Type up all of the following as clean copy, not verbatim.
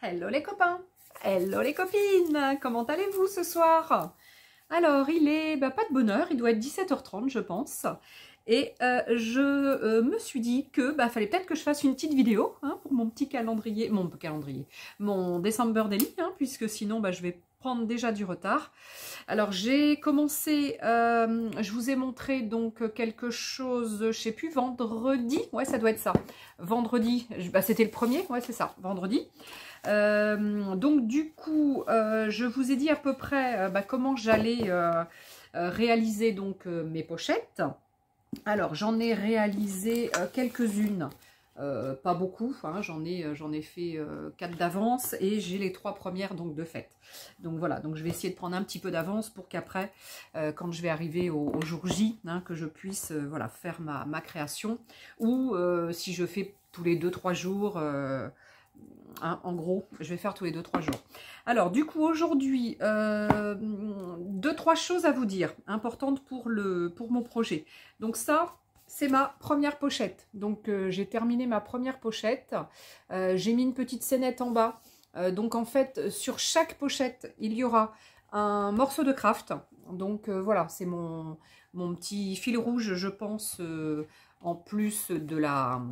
Hello les copains, hello les copines, comment allez-vous ce soir? Alors il est pas de bonne heure, il doit être 17h30 je pense. Et je me suis dit que fallait peut-être que je fasse une petite vidéo pour mon petit calendrier, mon December Daily, puisque sinon je vais prendre déjà du retard. Alors j'ai commencé, je vous ai montré donc quelque chose, je sais plus, vendredi, ouais ça doit être ça, vendredi, c'était le premier, ouais c'est ça, vendredi. Donc du coup, je vous ai dit à peu près comment j'allais réaliser donc mes pochettes. Alors j'en ai réalisé quelques-unes, pas beaucoup, j'en ai fait 4 d'avance et j'ai les 3 premières donc de fait. Donc voilà, donc je vais essayer de prendre un petit peu d'avance pour qu'après, quand je vais arriver au jour J, que je puisse voilà, faire ma création. Ou si je fais tous les 2-3 jours, en gros, je vais faire tous les 2-3 jours. Alors, du coup, aujourd'hui, 2-3 choses à vous dire, importantes pour mon projet. Donc ça, c'est ma première pochette. Donc, j'ai terminé ma première pochette. J'ai mis une petite scénette en bas. Donc, en fait, sur chaque pochette, il y aura un morceau de craft. Donc, voilà, c'est mon petit fil rouge, je pense, en plus de la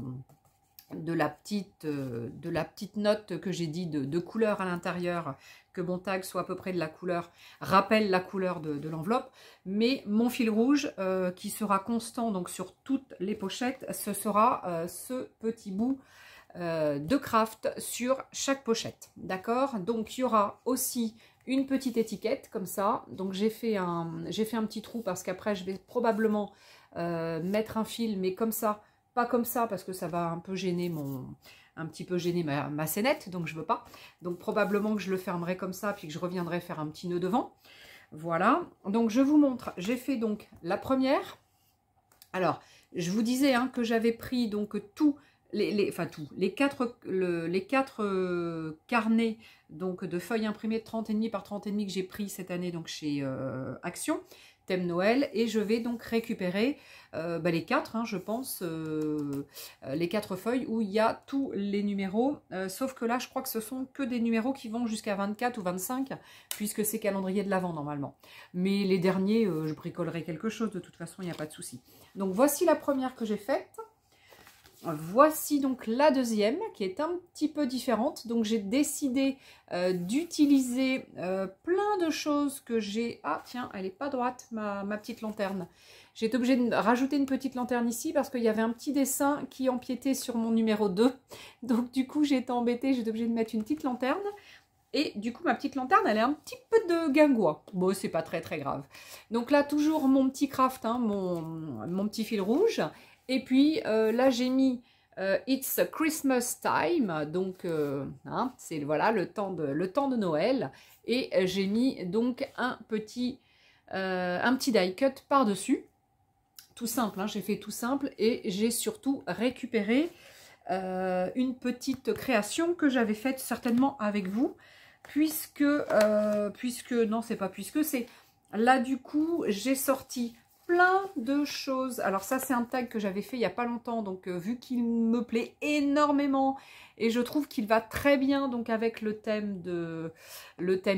petite note que j'ai dit de couleur à l'intérieur, que mon tag soit à peu près de la couleur, rappelle la couleur de l'enveloppe, mais mon fil rouge qui sera constant donc sur toutes les pochettes, ce sera ce petit bout de craft sur chaque pochette, d'accord? Donc il y aura aussi une petite étiquette comme ça, donc j'ai fait un petit trou parce qu'après je vais probablement mettre un fil, mais comme ça, pas comme ça parce que ça va un peu gêner ma scénette, donc je veux pas. Donc probablement que je le fermerai comme ça, puis que je reviendrai faire un petit nœud devant. Voilà, donc je vous montre, j'ai fait donc la première. Alors, je vous disais que j'avais pris donc les 4 carnets donc de feuilles imprimées de 30,5 par 30,5 que j'ai pris cette année donc chez Action. Thème Noël, et je vais donc récupérer les 4, je pense, les 4 feuilles où il y a tous les numéros, sauf que là je crois que ce sont que des numéros qui vont jusqu'à 24 ou 25, puisque c'est calendrier de l'Avent normalement. Mais les derniers, je bricolerai quelque chose, de toute façon il n'y a pas de souci. Donc voici la première que j'ai faite. Voici donc la deuxième qui est un petit peu différente. Donc j'ai décidé d'utiliser plein de choses que j'ai... Ah tiens, elle n'est pas droite ma petite lanterne. J'ai été obligée de rajouter une petite lanterne ici parce qu'il y avait un petit dessin qui empiétait sur mon numéro 2. Donc du coup j'ai été embêtée, j'ai été obligée de mettre une petite lanterne. Et du coup ma petite lanterne elle est un petit peu de guingois. Bon c'est pas très grave. Donc là toujours mon petit craft, mon petit fil rouge. Et puis là j'ai mis It's Christmas Time, donc c'est voilà le temps de Noël. Et j'ai mis donc un petit die cut par-dessus. Tout simple, j'ai fait tout simple. Et j'ai surtout récupéré une petite création que j'avais faite certainement avec vous. Puisque non c'est pas puisque, c'est là du coup j'ai sorti plein de choses. Alors ça c'est un tag que j'avais fait il n'y a pas longtemps, donc vu qu'il me plaît énormément et je trouve qu'il va très bien donc avec le thème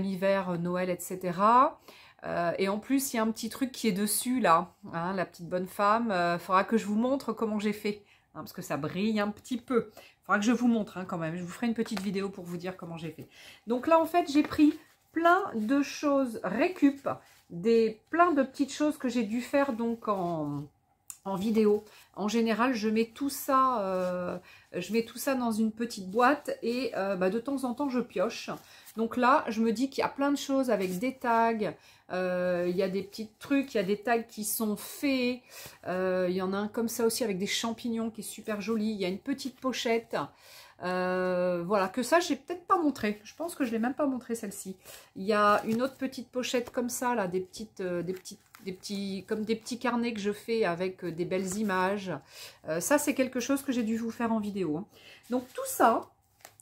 hiver, Noël, etc. Et en plus il y a un petit truc qui est dessus là, la petite bonne femme. Faudra que je vous montre comment j'ai fait, parce que ça brille un petit peu. Faudra que je vous montre quand même. Je vous ferai une petite vidéo pour vous dire comment j'ai fait. Donc là en fait j'ai pris plein de choses récup, plein de petites choses que j'ai dû faire donc en vidéo. En général, je mets tout ça dans une petite boîte et de temps en temps, je pioche. Donc là, je me dis qu'il y a plein de choses avec des tags. Il y a des petits trucs, il y a des tags qui sont faits. Il y en a un comme ça aussi avec des champignons qui est super joli. Il y a une petite pochette. Voilà, que ça, j'ai peut-être pas montré. Je pense que je l'ai même pas montré celle-ci. Il y a une autre petite pochette comme ça, là, comme des petits carnets que je fais avec des belles images. Ça, c'est quelque chose que j'ai dû vous faire en vidéo. Donc tout ça,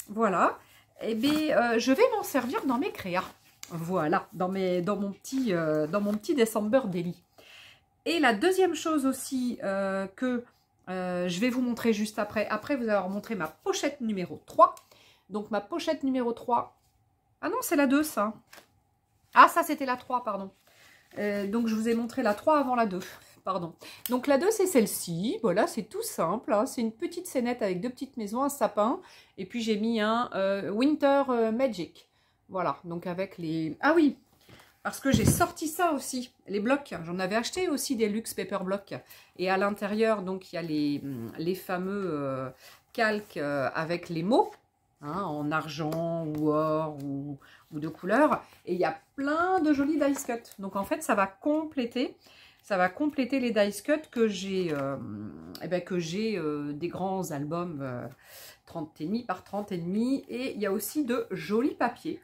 voilà. Et bien, je vais m'en servir dans mes créas. Voilà, dans mon petit December Daily. Et la deuxième chose aussi que je vais vous montrer juste après. Après vous avoir montré ma pochette numéro 3. Donc ma pochette numéro 3. Ah non, c'est la 2 ça. Ah ça c'était la 3, pardon. Donc je vous ai montré la 3 avant la 2. Pardon. Donc la 2 c'est celle-ci. Voilà, c'est tout simple. Hein. C'est une petite scénette avec 2 petites maisons, un sapin. Et puis j'ai mis un Winter Magic. Voilà, donc avec les... Ah oui, parce que j'ai sorti ça aussi, les blocs. J'en avais acheté aussi des luxe paper blocks. Et à l'intérieur, donc il y a les fameux calques avec les mots. Hein, en argent ou or ou de couleur. Et il y a plein de jolis dice cut. Donc en fait, ça va compléter les dice cut que j'ai des grands albums 30,5 par 30,5. Et il y a aussi de jolis papiers.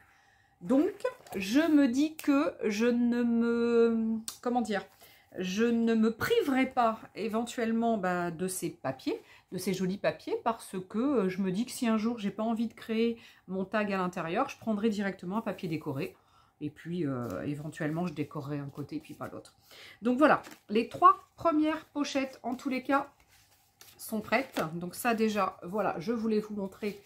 Donc, je me dis que je ne me... Comment dire ? Je ne me priverai pas éventuellement de ces papiers, de ces jolis papiers, parce que je me dis que si un jour j'ai pas envie de créer mon tag à l'intérieur, je prendrai directement un papier décoré. Et puis éventuellement je décorerai un côté et puis pas l'autre. Donc voilà, les 3 premières pochettes en tous les cas sont prêtes. Donc ça déjà, voilà, je voulais vous montrer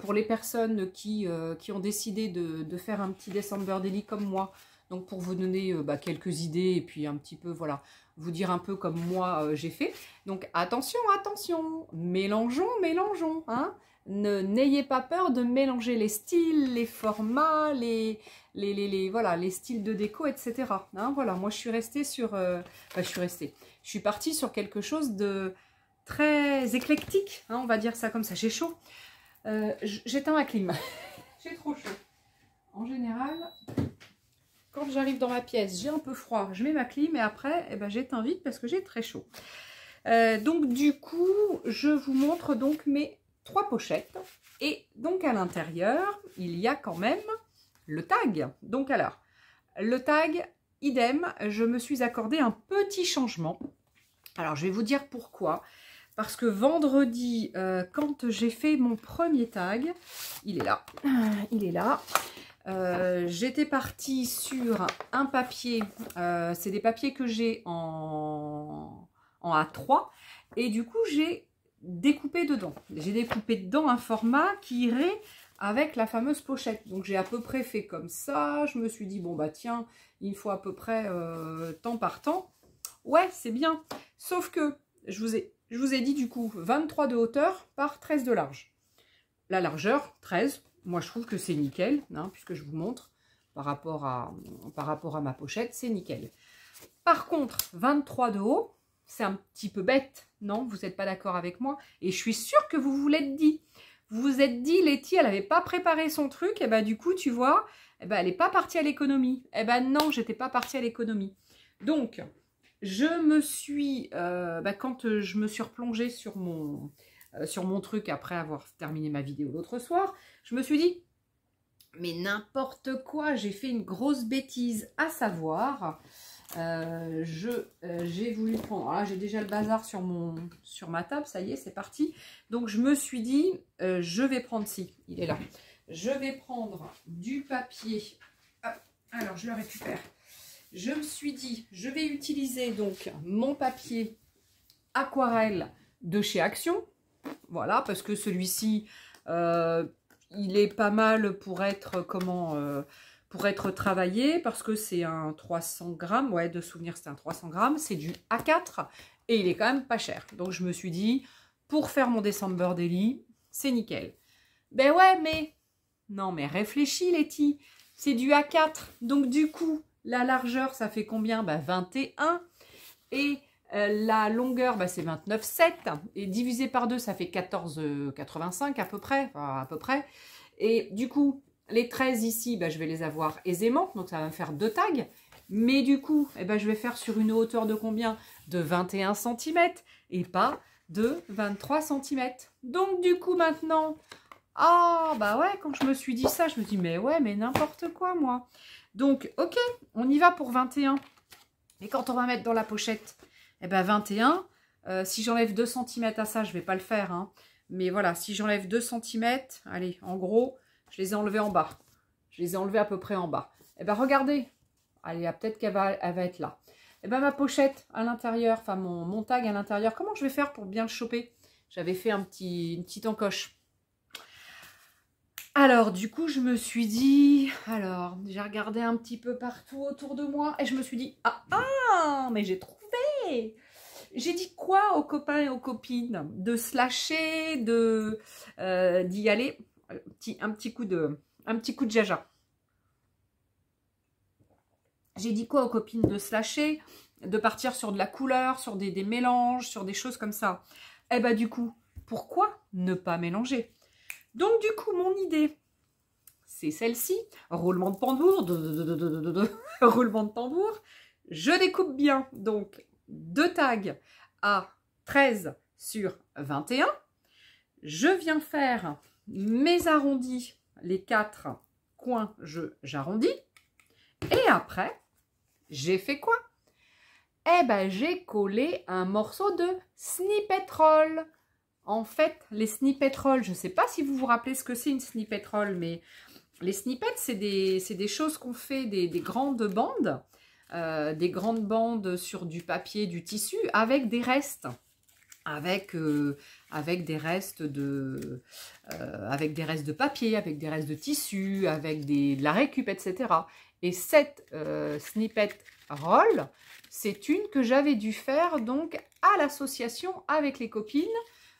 pour les personnes qui ont décidé de faire un petit December Daily comme moi. Donc pour vous donner quelques idées et puis un petit peu, voilà, vous dire un peu comme moi j'ai fait. Donc attention, attention, mélangeons, mélangeons, hein. N'ayez pas peur de mélanger les styles, les formats, voilà, les styles de déco, etc. Hein, voilà, moi je suis restée sur... je suis partie sur quelque chose de très éclectique, hein, on va dire ça comme ça. J'ai chaud. J'éteins ma clim. J'ai trop chaud. En général... Quand j'arrive dans ma pièce, j'ai un peu froid, je mets ma clim et après, j'éteins vite parce que j'ai très chaud. Donc du coup, je vous montre donc mes 3 pochettes. Et donc à l'intérieur, il y a quand même le tag. Donc alors, le tag, idem, je me suis accordé un petit changement. Alors je vais vous dire pourquoi. Parce que vendredi, quand j'ai fait mon premier tag, il est là, il est là. J'étais partie sur un papier, c'est des papiers que j'ai en A3 et du coup j'ai découpé dedans. J'ai découpé dedans un format qui irait avec la fameuse pochette. Donc j'ai à peu près fait comme ça, je me suis dit bon tiens, il faut à peu près temps par temps. Ouais, c'est bien, sauf que je vous ai dit du coup 23 de hauteur par 13 de large. La largeur, 13. Moi, je trouve que c'est nickel, hein, puisque je vous montre par rapport à ma pochette, c'est nickel. Par contre, 23 de haut, c'est un petit peu bête, non? Vous n'êtes pas d'accord avec moi? Et je suis sûre que vous vous l'êtes dit. Vous vous êtes dit, Letty, elle n'avait pas préparé son truc, et du coup, tu vois, elle n'est pas partie à l'économie. Non, j'étais pas partie à l'économie. Donc, je me suis, quand je me suis replongée sur mon truc après avoir terminé ma vidéo l'autre soir, je me suis dit, mais n'importe quoi, j'ai fait une grosse bêtise, à savoir, j'ai voulu prendre, là j'ai déjà le bazar sur ma table, ça y est, c'est parti. Donc je me suis dit, je vais prendre, il est là, je vais prendre du papier, hop, alors je le récupère. Je me suis dit, je vais utiliser donc mon papier aquarelle de chez Action. Voilà, parce que celui-ci, il est pas mal pour être, travaillé, parce que c'est un 300 grammes, ouais, de souvenir, c'est un 300 grammes, c'est du A4, et il est quand même pas cher. Donc, je me suis dit, pour faire mon December Daily, c'est nickel. Ben ouais, mais, non, mais réfléchis, Letty, c'est du A4, donc du coup, la largeur, ça fait combien? 21, et... la longueur, c'est 29,7 et divisé par 2, ça fait 14,85 à peu près, enfin, à peu près. Et du coup, les 13 ici, je vais les avoir aisément, donc ça va me faire 2 tags. Mais du coup, je vais faire sur une hauteur de combien? De 21 cm et pas de 23 cm. Donc du coup maintenant, ouais, quand je me suis dit ça, je me dis mais ouais, mais n'importe quoi moi. Donc ok, on y va pour 21. Et quand on va mettre dans la pochette, 21, si j'enlève 2 cm à ça, je ne vais pas le faire, hein. Mais voilà, si j'enlève 2 cm, allez, en gros, je les ai enlevés en bas. Je les ai enlevés à peu près en bas. Regardez, allez, peut-être qu'elle va être là. Ma pochette à l'intérieur, enfin mon tag à l'intérieur, comment je vais faire pour bien le choper? J'avais fait une petite encoche. Alors, du coup, je me suis dit... Alors, j'ai regardé un petit peu partout autour de moi et je me suis dit, ah, mais j'ai trouvé! J'ai dit quoi aux copains et aux copines? De se lâcher, d'y aller. Un petit coup de jaja. J'ai dit quoi aux copines? De se lâcher, de partir sur de la couleur, sur des mélanges, sur des choses comme ça. Eh ben du coup, pourquoi ne pas mélanger? Donc du coup, mon idée, c'est celle-ci. Roulement de tambour, roulement de tambour. Je découpe bien, donc, 2 tags à 13 sur 21. Je viens faire mes arrondis, les 4 coins, j'arrondis. Et après, j'ai fait quoi? Eh ben, j'ai collé un morceau de snippet roll. En fait, les snippet roll, je ne sais pas si vous vous rappelez ce que c'est une snippet roll, mais les snippets, c'est des choses qu'on fait, des grandes bandes sur du papier, du tissu, avec des restes. Avec des restes de papier, avec des restes de tissu, avec de la récup, etc. Et cette snippet roll, c'est une que j'avais dû faire donc à l'association avec les copines,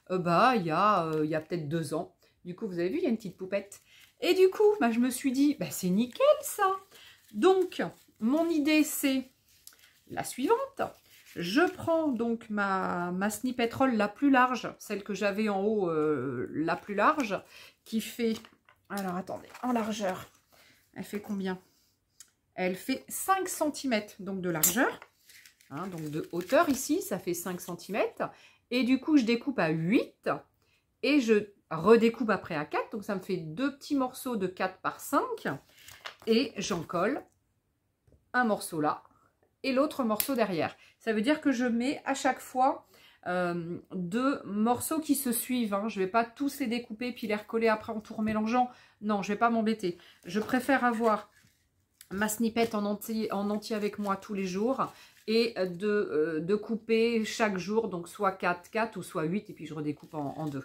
il y a peut-être 2 ans. Du coup, vous avez vu, il y a une petite poupette. Et du coup, bah, je me suis dit, bah, c'est nickel ça. Donc, mon idée, c'est la suivante. Je prends donc ma snippet roll la plus large, celle que j'avais en haut, la plus large, qui fait, alors attendez, en largeur, elle fait combien? Elle fait 5 cm donc de largeur, hein, donc de hauteur ici, ça fait 5 cm. Et du coup, je découpe à 8 et je redécoupe après à 4, donc ça me fait 2 petits morceaux de 4 par 5 et j'en colle un morceau là et l'autre morceau derrière. Ça veut dire que je mets à chaque fois 2 morceaux qui se suivent. Hein. Je ne vais pas tous les découper puis les recoller après en tout remélangeant. Non, je ne vais pas m'embêter. Je préfère avoir ma snippet en entier avec moi tous les jours et de couper chaque jour, donc soit 4 ou soit 8 et puis je redécoupe en 2.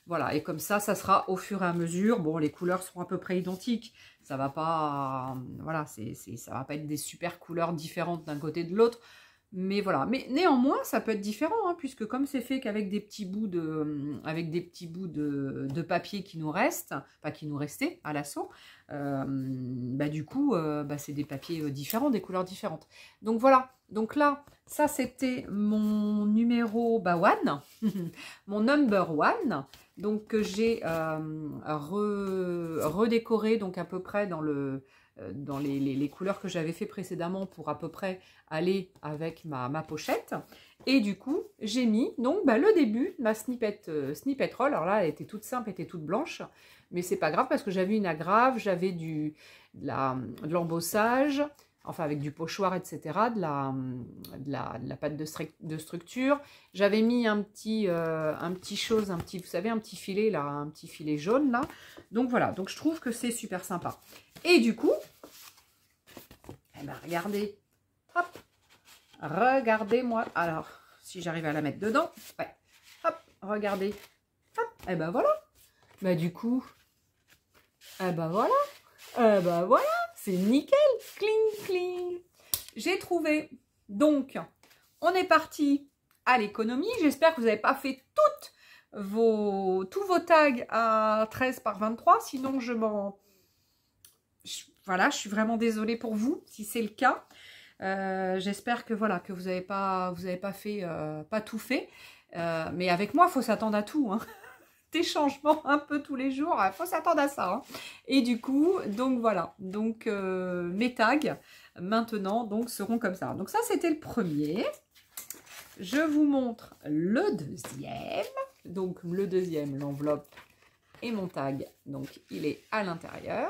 Voilà, et comme ça sera au fur et à mesure. Bon, les couleurs seront à peu près identiques. Ça va pas, voilà, ça va pas être des super couleurs différentes d'un côté de l'autre. Mais voilà, mais néanmoins, ça peut être différent, hein, puisque comme c'est fait qu'avec des petits bouts de papier qui nous restent, enfin qui nous restaient à l'assaut, du coup, c'est des papiers différents, des couleurs différentes. Donc voilà, donc là, ça c'était mon numéro one, mon number one, donc que j'ai redécoré donc à peu près dans les couleurs que j'avais fait précédemment pour à peu près aller avec ma pochette. Et du coup, j'ai mis donc le début, ma snippet roll. Alors là, elle était toute simple, elle était toute blanche. Mais c'est pas grave parce que j'avais une agrafe, j'avais de l'embossage, enfin avec du pochoir, etc., de la pâte de structure. J'avais mis un petit vous savez, un petit filet là, un petit filet jaune là. Donc voilà, donc je trouve que c'est super sympa. Et du coup, eh ben regardez, hop, regardez-moi. Alors, si j'arrive à la mettre dedans, ouais, hop, regardez, hop, et ben voilà. Bah du coup, eh ben voilà, c'est nickel, cling, cling. J'ai trouvé. Donc, on est parti à l'économie. J'espère que vous n'avez pas fait tous vos tags à 13 par 23. Sinon, voilà, je suis vraiment désolée pour vous, si c'est le cas. J'espère que voilà, que vous n'avez pas fait, pas tout fait. Mais avec moi, il faut s'attendre à tout, hein. Des changements un peu tous les jours, il faut s'attendre à ça, hein. Et du coup, donc voilà, donc mes tags maintenant donc seront comme ça. Donc ça, c'était le premier. Je vous montre le deuxième. Donc le deuxième, l'enveloppe et mon tag, donc il est à l'intérieur.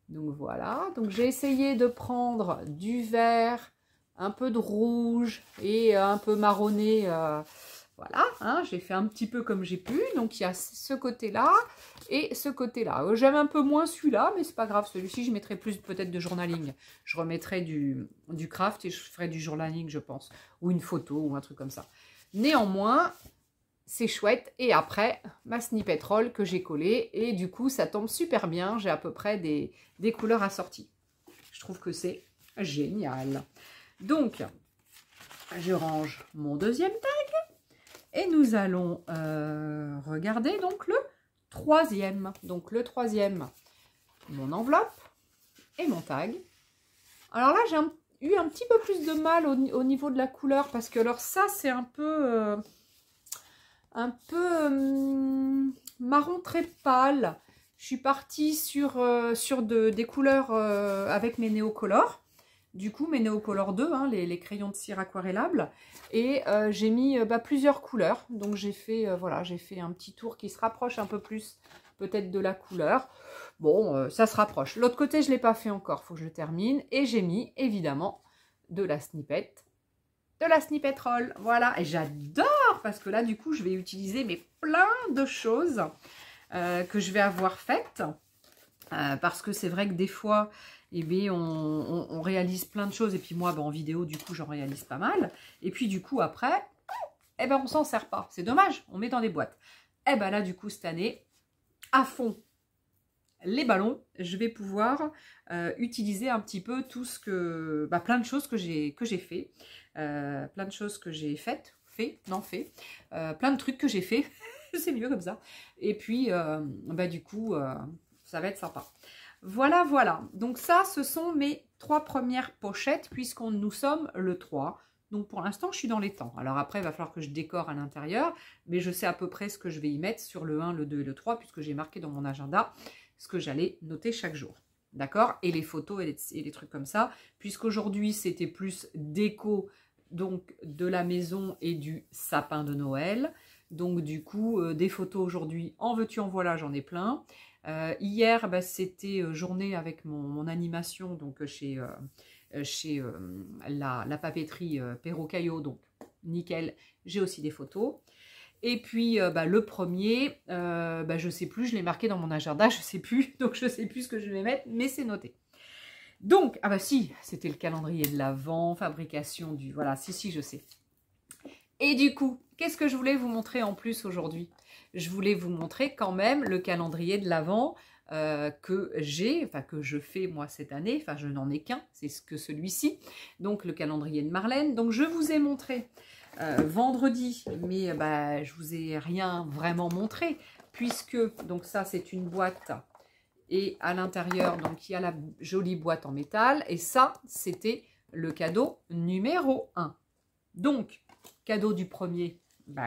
Donc voilà, donc j'ai essayé de prendre du vert, un peu de rouge et un peu marronné. Voilà, hein, j'ai fait un petit peu comme j'ai pu. Donc il y a ce côté-là et ce côté-là. J'aime un peu moins celui-là, mais c'est pas grave. Celui-ci, je mettrai plus peut-être de journaling. Je remettrai du craft et je ferai du journaling, je pense. Ou une photo ou un truc comme ça. Néanmoins, c'est chouette. Et après, ma snippet roll que j'ai collée. Et du coup, ça tombe super bien. J'ai à peu près des couleurs assorties. Je trouve que c'est génial. Donc, je range mon deuxième tag. Et nous allons regarder donc le troisième. Donc, le troisième, mon enveloppe et mon tag. Alors là, j'ai eu un petit peu plus de mal au niveau de la couleur. Parce que alors ça, c'est un peu marron très pâle. Je suis partie sur des couleurs avec mes Neocolor. Du coup, mes Neocolor 2, hein, les crayons de cire aquarellables. Et j'ai mis plusieurs couleurs. Donc, j'ai fait, voilà, j'ai fait un petit tour qui se rapproche un peu plus peut-être de la couleur. Bon, ça se rapproche. L'autre côté, je ne l'ai pas fait encore. Il faut que je le termine. Et j'ai mis, évidemment, de la snippet roll. Voilà. Et j'adore parce que là, du coup, je vais utiliser plein de choses que je vais avoir faites. Parce que c'est vrai que des fois, eh bien, on réalise plein de choses. Et puis moi, en vidéo, du coup, j'en réalise pas mal. Et puis, du coup, après, eh ben, on s'en sert pas. C'est dommage, on met dans des boîtes. Eh ben là, du coup, cette année, à fond, les ballons, je vais pouvoir utiliser un petit peu tout ce que... plein de choses que j'ai fait. Plein de choses que j'ai faites. Plein de trucs que j'ai fait. C'est mieux comme ça. Et puis, du coup... ça va être sympa. Voilà, voilà. Donc ça, ce sont mes 3 premières pochettes puisqu'on nous sommes le 3. Donc pour l'instant, je suis dans les temps. Alors après, il va falloir que je décore à l'intérieur. Mais je sais à peu près ce que je vais y mettre sur le 1, le 2 et le 3 puisque j'ai marqué dans mon agenda ce que j'allais noter chaque jour. D'accord? Et les photos et les trucs comme ça. Puisqu'aujourd'hui, c'était plus déco donc de la maison et du sapin de Noël. Donc du coup, des photos aujourd'hui, en veux-tu, en voilà, j'en ai plein. Hier, c'était journée avec mon animation donc chez la papeterie Perro Caillot, donc nickel, j'ai aussi des photos. Et puis le premier, je sais plus, je l'ai marqué dans mon agenda, je sais plus, donc je sais plus ce que je vais mettre, mais c'est noté. Donc, si, c'était le calendrier de l'Avent, fabrication du... Voilà, si, je sais. Et du coup, qu'est-ce que je voulais vous montrer en plus aujourd'hui? Je voulais vous montrer quand même le calendrier de l'Avent que je fais moi cette année. Enfin, je n'en ai qu'un, c'est que celui-ci. Donc, le calendrier de Marlène. Donc, je vous ai montré vendredi, mais je vous ai rien vraiment montré. Puisque, donc ça, c'est une boîte. Et à l'intérieur, donc, il y a la jolie boîte en métal. Et ça, c'était le cadeau numéro 1. Donc, cadeau du premier,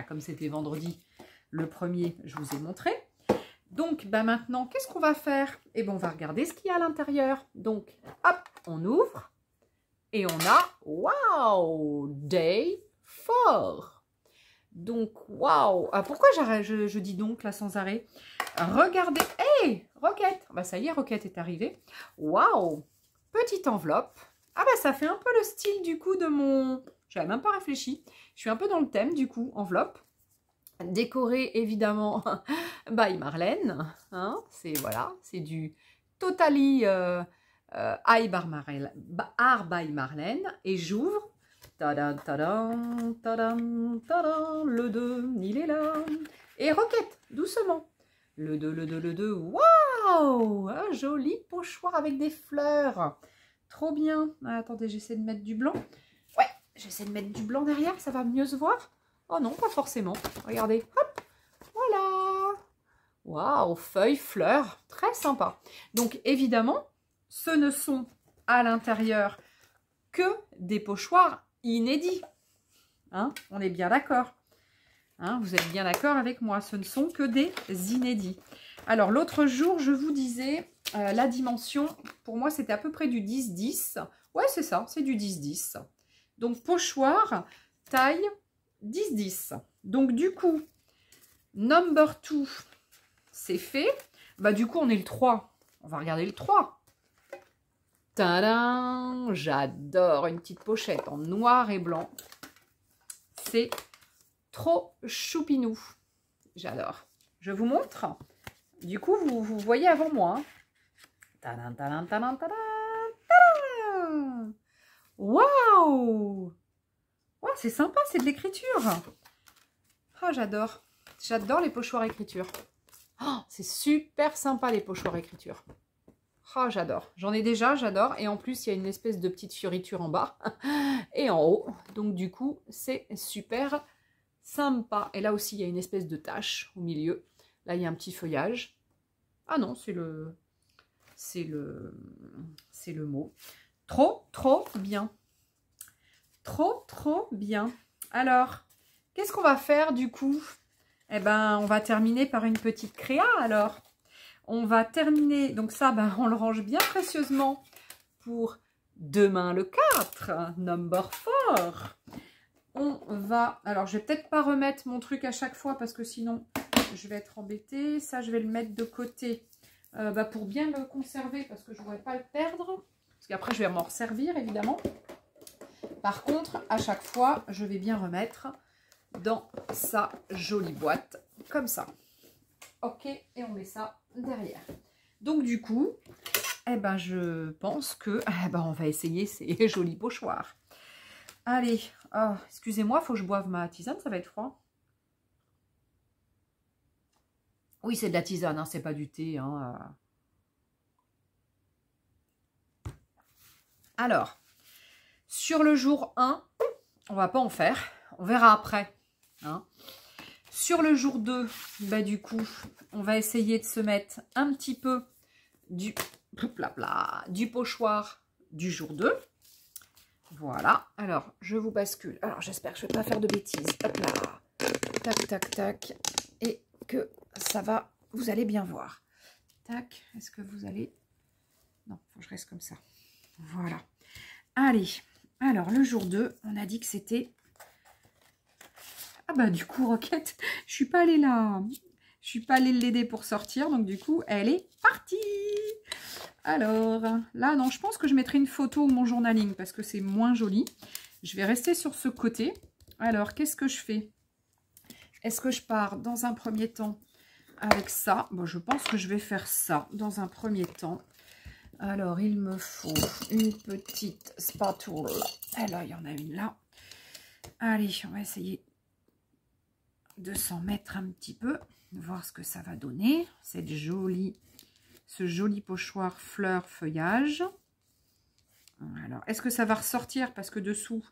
comme c'était vendredi, le premier, je vous ai montré. Donc, maintenant, qu'est-ce qu'on va faire? Eh bien, on va regarder ce qu'il y a à l'intérieur. Donc, hop, on ouvre. Et on a, waouh, Day 4. Donc, waouh. Pourquoi je dis donc là sans arrêt? Regardez. Hey, Roquette. Ça y est, Roquette est arrivée. Waouh. Petite enveloppe. Ça fait un peu le style du coup de mon... Je n'avais même pas réfléchi. Je suis un peu dans le thème du coup, enveloppe. Décorée évidemment by Marlène. Hein, c'est du Totally Art by Marlène. Et j'ouvre. Tadam, tadam, tadam, tadam, le 2, il est là. Et Roquette, doucement. Le 2, le 2, le 2. Waouh! Un joli pochoir avec des fleurs. Trop bien. Attendez, j'essaie de mettre du blanc. Ouais, j'essaie de mettre du blanc derrière, ça va mieux se voir. Oh non, pas forcément. Regardez, hop, voilà. Waouh, feuilles, fleurs, très sympa. Donc évidemment, ce ne sont à l'intérieur que des pochoirs inédits. Hein, on est bien d'accord. Hein, vous êtes bien d'accord avec moi, ce ne sont que des inédits. Alors l'autre jour, je vous disais, la dimension, pour moi, c'était à peu près du 10-10. Ouais, c'est ça, c'est du 10-10. Donc pochoir, taille 10-10. Donc du coup, number 2, c'est fait. Du coup, on est le 3. On va regarder le 3. Tadam! J'adore une petite pochette en noir et blanc. C'est trop choupinou. J'adore. Je vous montre. Du coup, vous voyez avant moi. Tadam, tadam, tadam, tadam, tadam. Waouh! Ouais, c'est sympa, c'est de l'écriture. Oh, j'adore. J'adore les pochoirs écriture. Oh, c'est super sympa les pochoirs écriture. Oh, j'adore. J'en ai déjà, j'adore. Et en plus, il y a une espèce de petite fioriture en bas et en haut. Donc du coup, c'est super sympa. Et là aussi, il y a une espèce de tache au milieu. Là, il y a un petit feuillage. Ah non, c'est le mot. Trop, trop bien. Trop, trop bien. Alors, qu'est-ce qu'on va faire du coup? Eh ben, on va terminer par une petite créa alors. On va terminer, donc ça, ben, on le range bien précieusement pour demain le 4, number 4. On va, alors je vais peut-être pas remettre mon truc à chaque fois parce que sinon je vais être embêtée. Ça, je vais le mettre de côté pour bien le conserver parce que je ne voudrais pas le perdre. Parce qu'après, je vais m'en resservir évidemment. Par contre, à chaque fois, je vais bien remettre dans sa jolie boîte comme ça. Ok, et on met ça derrière. Donc du coup, eh ben, je pense que on va essayer ces jolis pochoirs. Allez, oh, excusez-moi, il faut que je boive ma tisane, ça va être froid. Oui, c'est de la tisane, hein, c'est pas du thé. Hein. Alors, sur le jour 1, on va pas en faire, on verra après. Hein. Sur le jour 2, bah, du coup, on va essayer de se mettre un petit peu du pochoir du jour 2. Voilà. Alors, je vous bascule. Alors, j'espère que je ne vais pas faire de bêtises. Hop là. Tac, tac, tac. Et que ça va. Vous allez bien voir. Tac. Est-ce que vous allez... Non, faut que je reste comme ça. Voilà. Allez. Alors, le jour 2, on a dit que c'était... Ah bah du coup, Roquette, je suis pas allée là. Je suis pas allée l'aider pour sortir. Donc du coup, elle est partie. Alors, là, non, je pense que je mettrai une photo de mon journaling parce que c'est moins joli. Je vais rester sur ce côté. Alors, qu'est-ce que je fais? Est-ce que je pars dans un premier temps avec ça? Bon, je pense que je vais faire ça dans un premier temps. Alors, il me faut une petite spatule. Et là, il y en a une là. Allez, on va essayer de s'en mettre un petit peu, voir ce que ça va donner. Ce joli pochoir fleur feuillage. Alors, est-ce que ça va ressortir? Parce que dessous,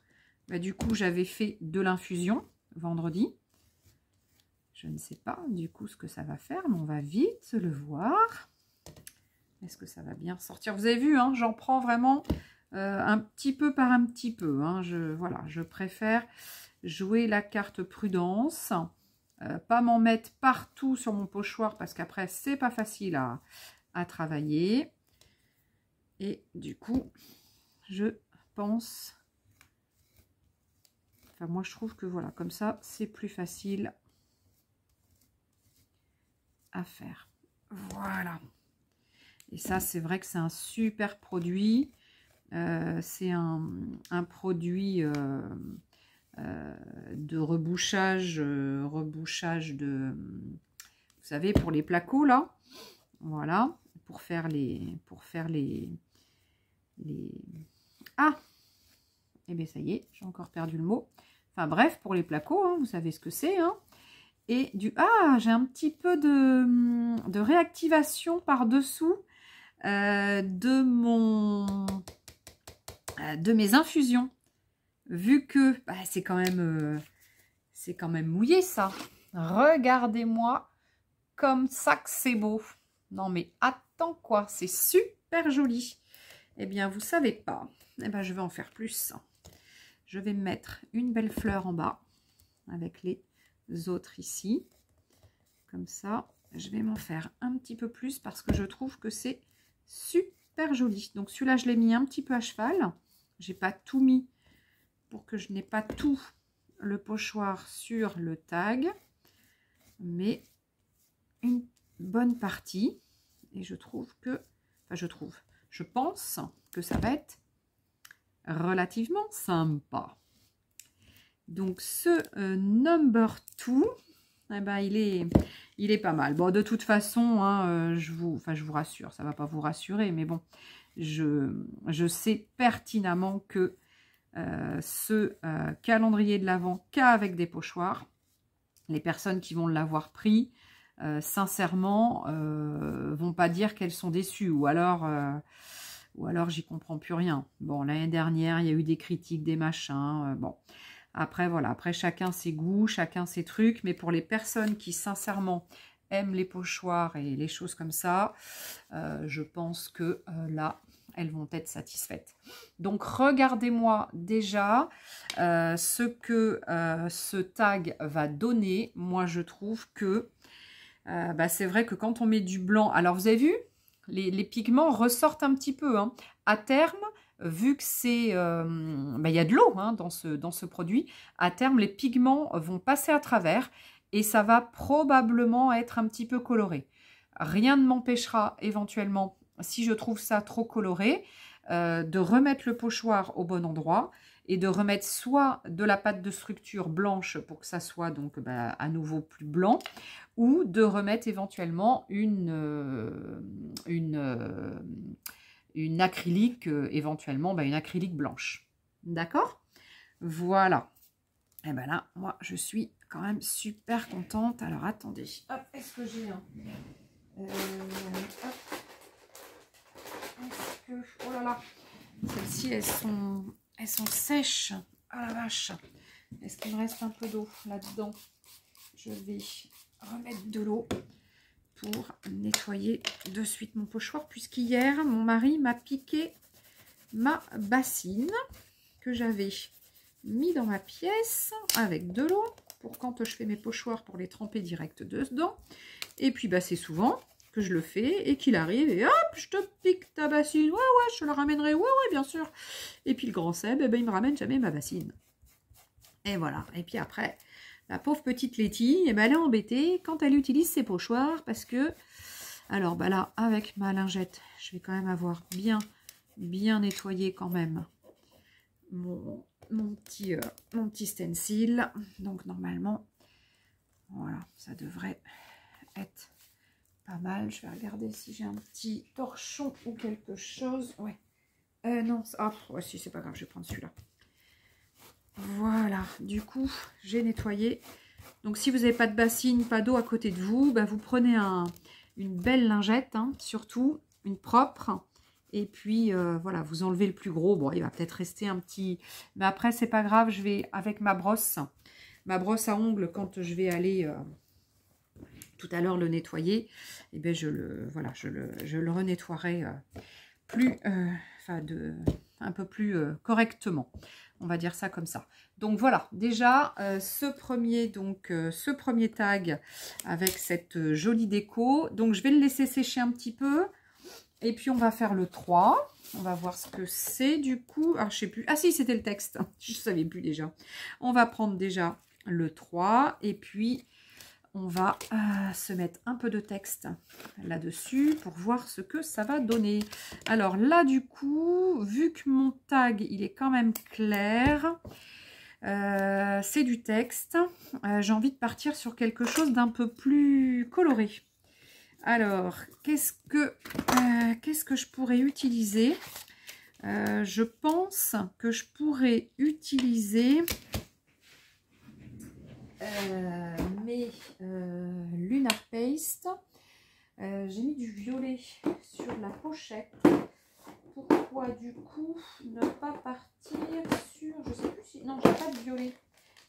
bah, du coup, j'avais fait de l'infusion vendredi. Je ne sais pas du coup ce que ça va faire, mais on va vite le voir. Est-ce que ça va bien sortir? Vous avez vu, hein, j'en prends vraiment un petit peu par un petit peu. Hein. Voilà, je préfère jouer la carte prudence. Pas m'en mettre partout sur mon pochoir parce qu'après, c'est pas facile à travailler. Et du coup, je pense... Enfin, moi, je trouve que voilà, comme ça, c'est plus facile à faire. Voilà. Et ça, c'est vrai que c'est un super produit. C'est un produit de rebouchage, de... Vous savez, pour les placos, là. Voilà. Pour faire les... Ah! Eh bien, ça y est, j'ai encore perdu le mot. Enfin, bref, pour les placos, hein, vous savez ce que c'est, hein. Et du... Ah, j'ai un petit peu de réactivation par-dessous de mes infusions. Vu que bah, c'est quand même mouillé, ça. Regardez-moi comme ça que c'est beau. Non, mais attends quoi, c'est super joli. Eh bien, vous savez pas. Eh bien, je vais en faire plus. Je vais mettre une belle fleur en bas avec les autres ici. Comme ça, je vais m'en faire un petit peu plus parce que je trouve que c'est super joli. Donc, celui-là, je l'ai mis un petit peu à cheval. J'ai pas tout mis pour que je n'ai pas tout le pochoir sur le tag. Mais une bonne partie. Et je trouve que... Enfin, je pense que ça va être relativement sympa. Donc ce number 2, eh ben, il est pas mal. Bon, de toute façon, hein, je vous rassure, ça va pas vous rassurer, mais bon, je sais pertinemment que ce calendrier de l'Avent qu'avec des pochoirs, Les personnes qui vont l'avoir pris, sincèrement, vont pas dire qu'elles sont déçues. Ou alors j'y comprends plus rien. Bon, l'année dernière, il y a eu des critiques, des machins. Bon, après, voilà. Après, chacun ses goûts, chacun ses trucs. Mais pour les personnes qui, sincèrement, aiment les pochoirs et les choses comme ça, je pense que là, elles vont être satisfaites. Donc, regardez-moi déjà ce que ce tag va donner. Moi, je trouve que c'est vrai que quand on met du blanc... Alors, vous avez vu, les pigments ressortent un petit peu. Hein. À terme, vu que c'est... y a de l'eau hein, dans ce produit, à terme, les pigments vont passer à travers et ça va probablement être un petit peu coloré. Rien ne m'empêchera éventuellement, si je trouve ça trop coloré, de remettre le pochoir au bon endroit et de remettre soit de la pâte de structure blanche pour que ça soit donc à nouveau plus blanc, ou de remettre éventuellement une acrylique, éventuellement une acrylique blanche. D'accord? Voilà. Et ben là, moi, je suis quand même super contente. Alors, attendez. Hop, est-ce que j'ai un... Oh là là, celles-ci, elles sont sèches. Ah la vache. Est-ce qu'il me reste un peu d'eau là-dedans? Je vais remettre de l'eau pour nettoyer de suite mon pochoir, puisqu'hier, mon mari m'a piqué ma bassine que j'avais mis dans ma pièce avec de l'eau pour quand je fais mes pochoirs pour les tremper direct dedans. Et puis, c'est souvent que je le fais et qu'il arrive et hop, je te pique ta bassine. Ouais, je te la ramènerai. Ouais, bien sûr. Et puis, le grand Seb, il me ramène jamais ma bassine. Et voilà. Et puis après, la pauvre petite Letty, elle est embêtée quand elle utilise ses pochoirs parce que, alors, là, avec ma lingette, je vais quand même avoir bien nettoyé quand même mon petit stencil. Donc, normalement, voilà, ça devrait être pas mal. Je vais regarder si j'ai un petit torchon ou quelque chose. Ouais. Non, ouais, si, c'est pas grave, je vais prendre celui-là. Voilà, du coup, j'ai nettoyé. Donc, si vous n'avez pas de bassine, pas d'eau à côté de vous, vous prenez une belle lingette, hein, surtout, une propre. Et puis, voilà, vous enlevez le plus gros. Bon, il va peut-être rester un petit... Mais après, c'est pas grave, je vais, avec ma brosse à ongles, quand je vais aller... tout à l'heure le nettoyer, et bien je le renettoierai un peu plus correctement, on va dire ça comme ça. Donc voilà, déjà ce premier tag avec cette jolie déco. Donc je vais le laisser sécher un petit peu et puis on va faire le 3. On va voir ce que c'est du coup. Ah, je sais plus. Ah si, c'était le texte. Je savais plus déjà. On va prendre déjà le 3 et puis on va se mettre un peu de texte là-dessus pour voir ce que ça va donner. Alors là, du coup, vu que mon tag, il est quand même clair, c'est du texte, j'ai envie de partir sur quelque chose d'un peu plus coloré. Alors, qu'est-ce que je pourrais utiliser? Je pense que je pourrais utiliser... mes Lunar Paste. J'ai mis du violet sur la pochette. Pourquoi du coup ne pas partir sur... Je sais plus si... Non, j'ai pas de violet.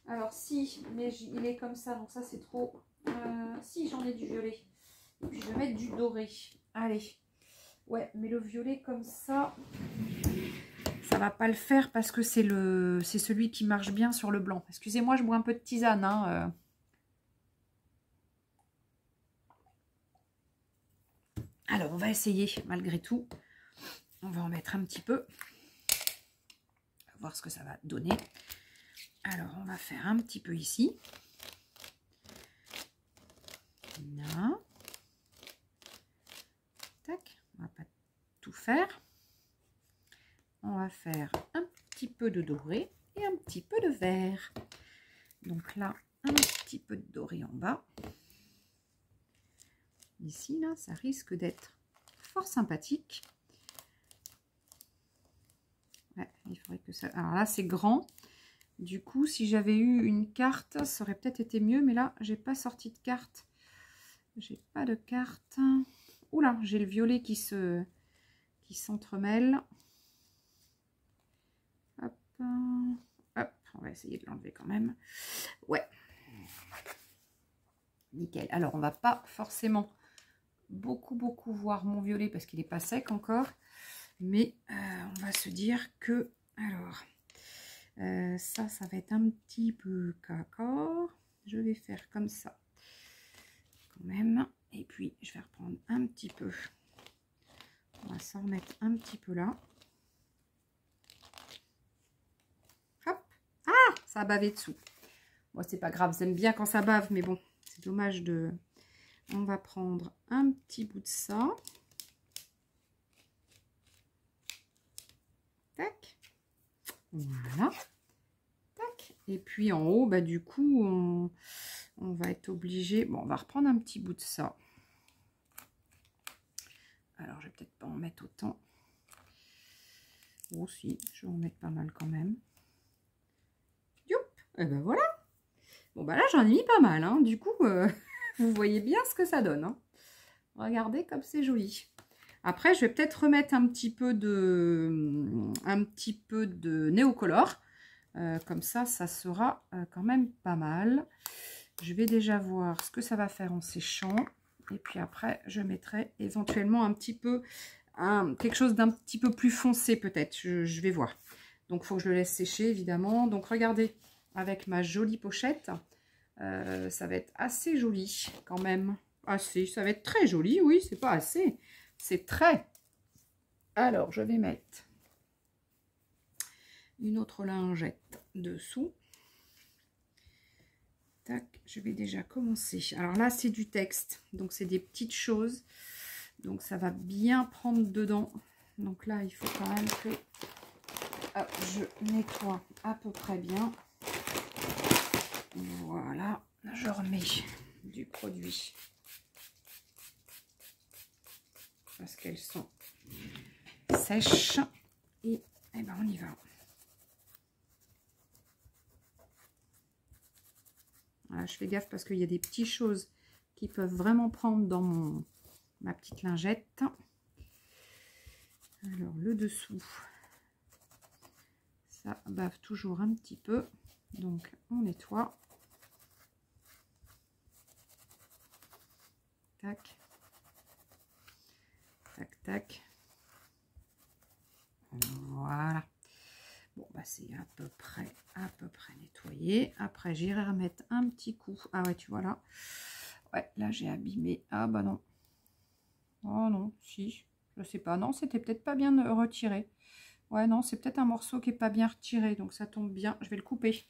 Alors si, mais il est comme ça, donc ça c'est trop... Si, j'en ai du violet. Et puis je vais mettre du doré. Allez. Ouais, mais le violet comme ça... Ça va pas le faire parce que c'est celui qui marche bien sur le blanc. Excusez-moi, je bois un peu de tisane. Hein, Alors, on va essayer malgré tout. On va en mettre un petit peu. On va voir ce que ça va donner. Alors, on va faire un petit peu ici. Là. Tac. On va pas tout faire. On va faire un petit peu de doré et un petit peu de vert. Donc là, un petit peu de doré en bas. Ici, là, ça risque d'être fort sympathique. Ouais, il faudrait que ça... Alors là, c'est grand. Du coup, si j'avais eu une carte, ça aurait peut-être été mieux. Mais là, j'ai pas sorti de carte. J'ai pas de carte. Oula, j'ai le violet qui s'entremêle. Hop, hop, on va essayer de l'enlever quand même. Ouais. Nickel. Alors, on va pas forcément beaucoup voir mon violet parce qu'il n'est pas sec encore. Mais on va se dire que... Alors, ça va être un petit peu caca. Je vais faire comme ça. Quand même. Et puis, je vais reprendre un petit peu. On va s'en remettre un petit peu là. Hop. Ah, ça a bavé dessous. Bon, c'est pas grave, j'aime bien quand ça bave, mais bon, c'est dommage de... On va prendre un petit bout de ça. Tac. Voilà. Tac. Et puis en haut, bah du coup, on va être obligé... Bon, on va reprendre un petit bout de ça. Alors, je vais peut-être pas en mettre autant. Oh si, je vais en mettre pas mal quand même. Youp. Et ben voilà. Bon, bah là, j'en ai mis pas mal. Hein. Du coup, vous voyez bien ce que ça donne. Hein. Regardez comme c'est joli. Après, je vais peut-être remettre un petit peu de néocolore. Comme ça sera quand même pas mal. Je vais déjà voir ce que ça va faire en séchant. Et puis après, je mettrai éventuellement un petit peu, quelque chose d'un petit peu plus foncé peut-être. Je vais voir. Donc, il faut que je le laisse sécher, évidemment. Donc, regardez, avec ma jolie pochette, ça va être assez joli quand même. Assez, ça va être très joli, oui, c'est pas assez. C'est très. Alors, je vais mettre une autre lingette dessous. Tac, je vais déjà commencer. Alors là, c'est du texte, donc c'est des petites choses. Donc ça va bien prendre dedans. Donc là, il faut quand même que hop, je nettoie à peu près bien. Voilà, je remets du produit. Parce qu'elles sont sèches. Et ben on y va. Voilà, je fais gaffe parce qu'il y a des petites choses qui peuvent vraiment prendre dans ma petite lingette. Alors le dessous, ça bave toujours un petit peu. Donc on nettoie. Tac. Tac, tac. Voilà. Bon, bah c'est à peu près nettoyé. Après, j'irai remettre un petit coup. Ah ouais, tu vois là. Ouais, là, j'ai abîmé. Ah bah non. Oh non, si. Je sais pas. Non, c'était peut-être pas bien retiré. Ouais, non, c'est peut-être un morceau qui est pas bien retiré. Donc, ça tombe bien. Je vais le couper.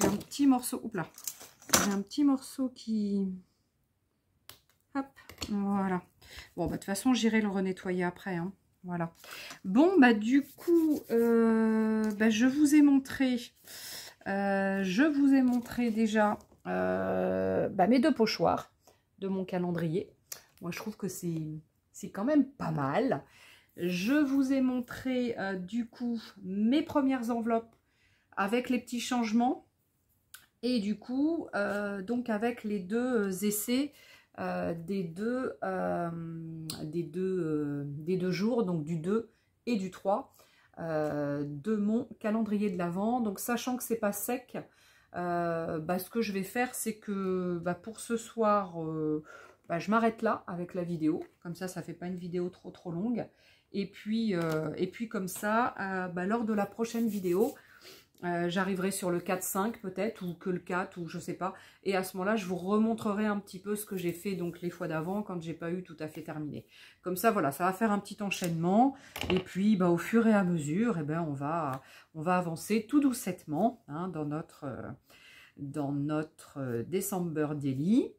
J'ai un petit morceau. Oups là. J'ai un petit morceau qui... Hop. Voilà. Bon, bah de toute façon, j'irai le renettoyer après, hein. Voilà. Bon, bah du coup, bah, je vous ai montré déjà bah, mes deux pochoirs de mon calendrier. Moi, je trouve que c'est quand même pas mal. Je vous ai montré du coup mes premières enveloppes avec les petits changements et du coup, donc avec les deux essais des deux jours, donc du 2 et du 3 de mon calendrier de l'Avent. Donc sachant que c'est pas sec, bah, ce que je vais faire, c'est que bah, pour ce soir, bah, je m'arrête là avec la vidéo. Comme ça fait pas une vidéo trop longue. Et puis comme ça, bah, lors de la prochaine vidéo, j'arriverai sur le 4-5 peut-être, ou que le 4, ou je sais pas. Et à ce moment-là, je vous remontrerai un petit peu ce que j'ai fait donc les fois d'avant, quand j'ai pas eu tout à fait terminé. Comme ça, voilà, ça va faire un petit enchaînement. Et puis, bah, au fur et à mesure, eh ben, on va avancer tout doucettement hein, dans notre December Daily.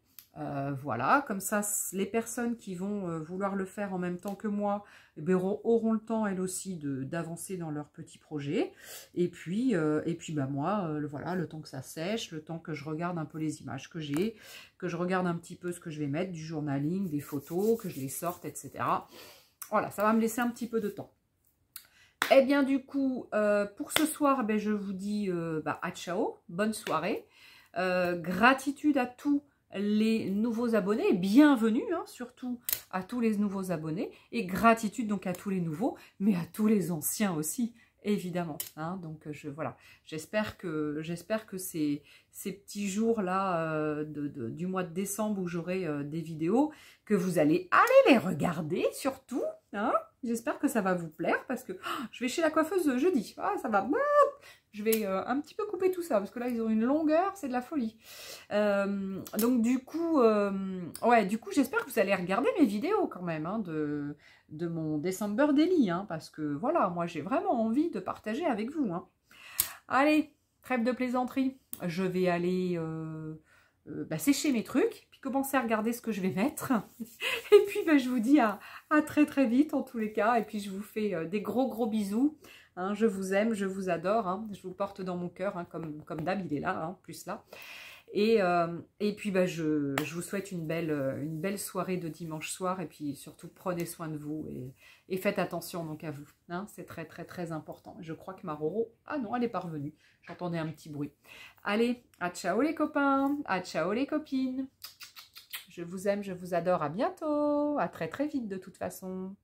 Voilà, comme ça, les personnes qui vont vouloir le faire en même temps que moi eh bien, auront le temps, elles aussi, d'avancer dans leur petit projet. Et puis bah, moi, voilà, le temps que ça sèche, le temps que je regarde un peu les images que j'ai, que je regarde un petit peu ce que je vais mettre, du journaling, des photos, que je les sorte, etc. Voilà, ça va me laisser un petit peu de temps. Eh bien, du coup, pour ce soir, ben, je vous dis à ciao, bonne soirée. Gratitude à tous les nouveaux abonnés, bienvenue hein, surtout à tous les nouveaux abonnés, et gratitude donc à tous les nouveaux, mais à tous les anciens aussi, évidemment. Hein, donc voilà, j'espère que ces petits jours-là du mois de décembre où j'aurai des vidéos, que vous allez aller les regarder surtout. Hein, j'espère que ça va vous plaire parce que je vais chez la coiffeuse jeudi. Ah, ça va. Je vais un petit peu couper tout ça parce que là, ils ont une longueur, c'est de la folie. Donc, du coup, j'espère que vous allez regarder mes vidéos quand même hein, de mon December Daily. Hein, parce que voilà, moi, j'ai vraiment envie de partager avec vous. Hein. Allez, trêve de plaisanterie. Je vais aller sécher mes trucs, puis commencer à regarder ce que je vais mettre. Et puis, je vous dis à très très vite en tous les cas. Et puis, je vous fais des gros bisous. Hein, je vous aime, je vous adore. Hein, je vous porte dans mon cœur, hein, comme d'hab, il est là, hein, plus là. Et puis, je vous souhaite une belle soirée de dimanche soir. Et puis, surtout, prenez soin de vous et faites attention donc à vous. Hein, c'est très, très, très important. Je crois que ma Roro... Ah non, elle est pas revenue. J'entendais un petit bruit. Allez, à ciao les copains, à ciao les copines. Je vous aime, je vous adore. À bientôt. À très, très vite de toute façon.